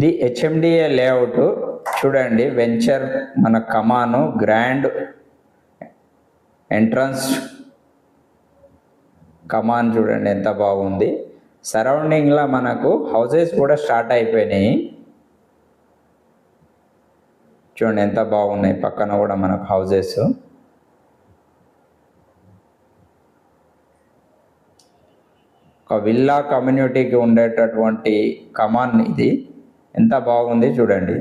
ఇది HMDA layout చూడండి. Venture మన కమాను గ్రాండ్ ఎంట్రన్స్ కమాన్ చూడండి ఎంత బాగుంది. సరౌండింగ్లో మనకు హౌసెస్ కూడా స్టార్ట్ అయిపోయినాయి. చూడండి ఎంత బాగున్నాయి, పక్కన కూడా మనకు హౌసెస్. ఒక విల్లా కమ్యూనిటీకి ఉండేటటువంటి కమాన్ ఇది. ఎంత బాగుంది చూడండి.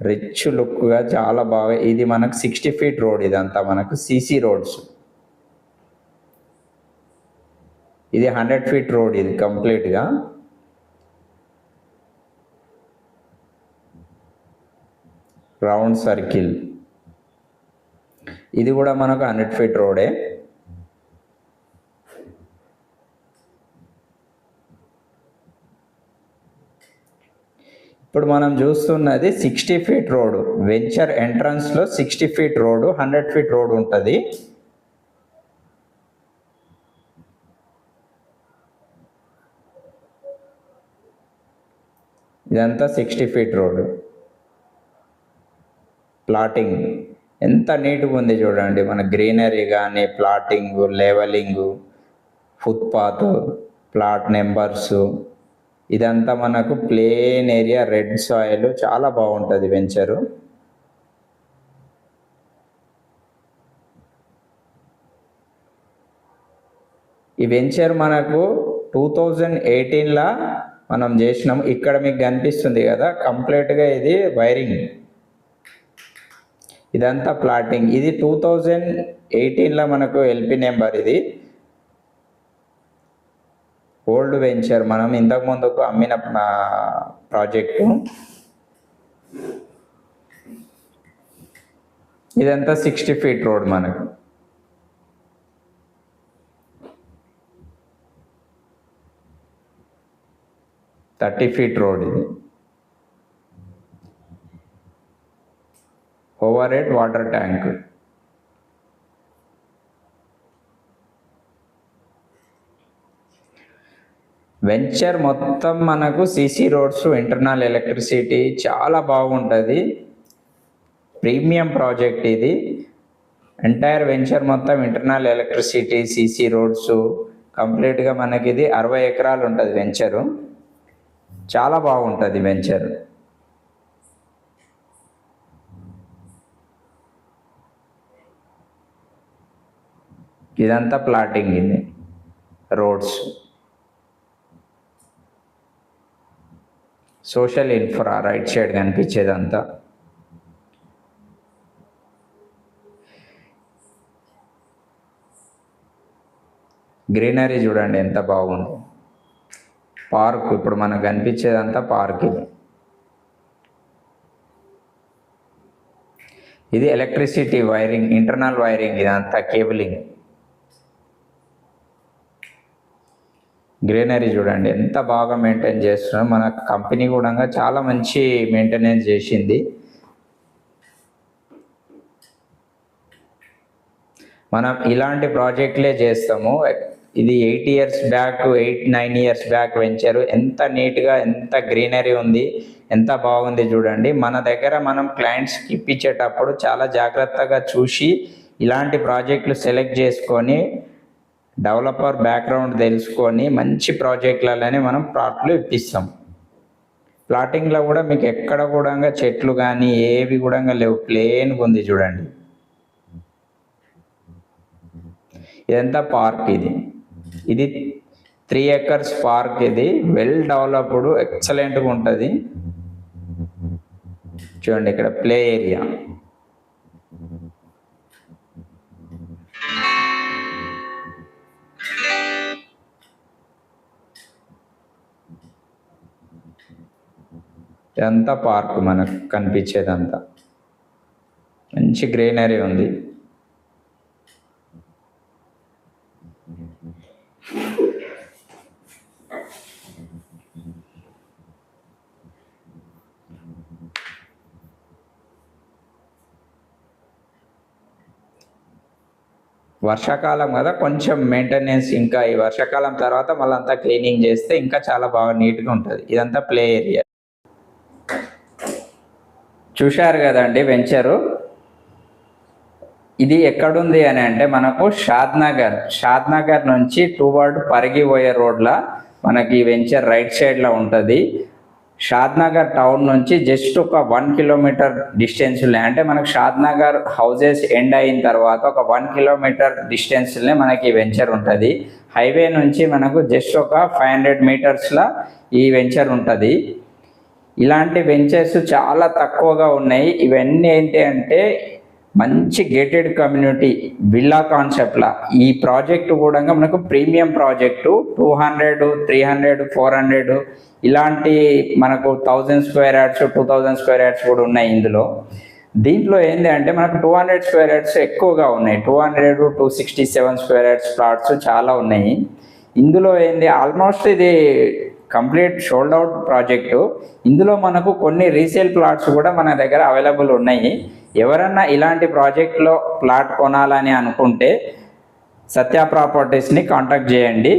రిచ్ లుక్గా చాలా బాగా. ఇది మనకు 60 ఫీట్ రోడ్, ఇదంతా మనకు సీసీ రోడ్స్. ఇది 100 ఫీట్ రోడ్, ఇది కంప్లీట్గా. Round circle. ఇది కూడా మనకు 100 ఫీట్ రోడే. ఇప్పుడు మనం చూస్తున్నది 60 ఫీట్ రోడ్. వెంచర్ ఎంట్రన్స్లో 60 ఫీట్ రోడ్, 100 ఫీట్ రోడ్ ఉంటుంది. ఇదంతా 60 ఫీట్ రోడ్. ప్లాటింగ్ ఎంత నీట్గా ఉంది చూడండి. మన గ్రీనరీ కానీ, plotting, levelling, footpath, plot numbers, ఇదంతా మనకు ప్లేన్ ఏరియా, రెడ్ సాయిల్, చాలా బాగుంటుంది వెంచరు. ఈ వెంచర్ మనకు 2018లా మనం చేసినాం. ఇక్కడ మీకు కనిపిస్తుంది కదా, కంప్లీట్గా ఇది వైరింగ్, ఇదంతా ప్లాటింగ్. ఇది 2018లా మనకు ఎల్పి నెంబర్. ఇది ఓల్డ్ వెంచర్, మనం ఇంతకు ముందుకు అమ్మిన ప్రాజెక్టు. ఇదంతా 60 ఫీట్ రోడ్ మనకు. థర్టీ ఫీట్ రోడ్ ఇది. Over head water tank. Venture మొత్తం మనకు సీసీ రోడ్స్, ఇంటర్నల్ ఎలక్ట్రిసిటీ, చాలా బాగుంటుంది. ప్రీమియం ప్రాజెక్ట్ ఇది. ఎంటైర్ వెంచర్ మొత్తం ఇంటర్నల్ ఎలక్ట్రిసిటీ, సీసీ రోడ్స్, కంప్లీట్గా మనకి ఇది 60 ఎకరాలు ఉంటుంది వెంచరు. చాలా బాగుంటుంది వెంచర్. ఇదంతా ప్లాటింగ్, ఇది roads, social infra right side కనిపించేదంతా. గ్రీనరీ చూడండి ఎంత బాగుంది. పార్క్, ఇప్పుడు మనకు కనిపించేదంతా పార్క్. ఇది ఎలక్ట్రిసిటీ వైరింగ్, ఇంటర్నల్ వైరింగ్, ఇదంతా కేబులింగ్. గ్రీనరీ చూడండి ఎంత బాగా మెయింటైన్ చేస్తున్నారు. మన కంపెనీ కూడా చాలా మంచి మెయింటెనెన్స్ చేసింది. మనం ఇలాంటి ప్రాజెక్టులే చేస్తాము. ఇది 8 years back, 8-9 years back venture. ఎంత నీట్గా, ఎంత గ్రీనరీ ఉంది, ఎంత బాగుంది చూడండి. మన దగ్గర మనం క్లయింట్స్కి ఇప్పించేటప్పుడు చాలా జాగ్రత్తగా చూసి ఇలాంటి ప్రాజెక్టులు సెలెక్ట్ చేసుకొని, డెవలపర్ బ్యాక్గ్రౌండ్ తెలుసుకొని మంచి ప్రాజెక్టులనే మనం ప్లాట్లు ఇప్పిస్తాం. ప్లాటింగ్లో కూడా మీకు ఎక్కడ కూడా చెట్లు కానీ ఏవి కూడా లేవు, ప్లేన్గా ఉంది చూడండి. ఇదంతా పార్క్. ఇది 3 acres పార్క్. ఇది వెల్ డెవలప్డ్, ఎక్సలెంట్గా ఉంటుంది చూడండి. ఇక్కడ ప్లే ఏరియా, ఇదంతా పార్క్ మనకు కనిపించేదంతా. మంచి గ్రీనరీ ఉంది. వర్షాకాలం కదా, కొంచెం మెయింటెనెన్స్, ఇంకా ఈ వర్షాకాలం తర్వాత మళ్ళీ అంతా క్లీనింగ్ చేస్తే ఇంకా చాలా బాగా నీట్గా ఉంటుంది. ఇదంతా ప్లే ఏరియా. చూశారు కదండి వెంచరు. ఇది ఎక్కడుంది అని అంటే మనకు షాద్నగర్ నుంచి టువర్డ్ పరిగి పోయే రోడ్ల మనకి వెంచర్ రైట్ సైడ్లో ఉంటుంది. షాద్నగర్ టౌన్ నుంచి జస్ట్ ఒక 1 కిలోమీటర్ డిస్టెన్స్లే, అంటే మనకు షాద్నగర్ హౌజెస్ ఎండ్ అయిన తర్వాత ఒక 1 కిలోమీటర్ డిస్టెన్స్లే మనకి వెంచర్ ఉంటుంది. హైవే నుంచి మనకు జస్ట్ ఒక 500 మీటర్స్లో ఈ వెంచర్ ఉంటుంది. ఇలాంటి వెంచర్స్ చాలా తక్కువగా ఉన్నాయి. ఇవన్నీ ఏంటి అంటే మంచి గేటెడ్ కమ్యూనిటీ విల్లా కాన్సెప్ట్లా. ఈ ప్రాజెక్టు కూడా మనకు ప్రీమియం ప్రాజెక్టు. 200, 300, 400 ఇలాంటి మనకు 1000 స్క్వేర్ యార్డ్స్, 2000 స్క్వేర్ యార్డ్స్ కూడా ఉన్నాయి ఇందులో. దీంట్లో ఏంటి అంటే మనకు 200 స్క్వేర్ యార్డ్స్ ఎక్కువగా ఉన్నాయి. 200, 267 స్క్వేర్ యార్డ్స్ ప్లాట్స్ చాలా ఉన్నాయి. ఇందులో ఏంది ఆల్మోస్ట్ ఇది కంప్లీట్ షోల్డ్ అవుట్ ప్రాజెక్టు. ఇందులో మనకు కొన్ని రీసేల్ ప్లాట్స్ కూడా మన దగ్గర అవైలబుల్ ఉన్నాయి. ఎవరన్నా ఇలాంటి ప్రాజెక్ట్లో ప్లాట్ కొనాలని అనుకుంటే సత్య ప్రాపర్టీస్ని కాంటాక్ట్ చేయండి.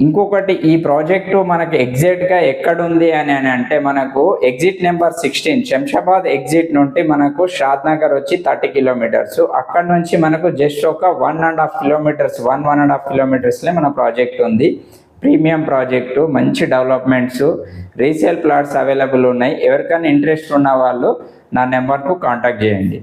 ఇంకొకటి, ఈ ప్రాజెక్టు మనకి ఎగ్జాక్ట్గా ఎక్కడుంది అని అంటే మనకు ఎగ్జిట్ నెంబర్ 16 శంషాబాద్ ఎగ్జిట్ నుండి మనకు షాద్నగర్ వచ్చి 30 కిలోమీటర్స్. అక్కడ నుంచి మనకు జస్ట్ ఒక 1.5 కిలోమీటర్స్ 1.5 కిలోమీటర్స్లే మన ప్రాజెక్ట్ ఉంది. ప్రీమియం ప్రాజెక్టు, మంచి డెవలప్మెంట్స్, రీసేల్ ప్లాట్స్ అవైలబుల్ ఉన్నాయి. ఎవరికైనా ఇంట్రెస్ట్ ఉన్న వాళ్ళు నా నెంబర్కు కాంటాక్ట్ చేయండి.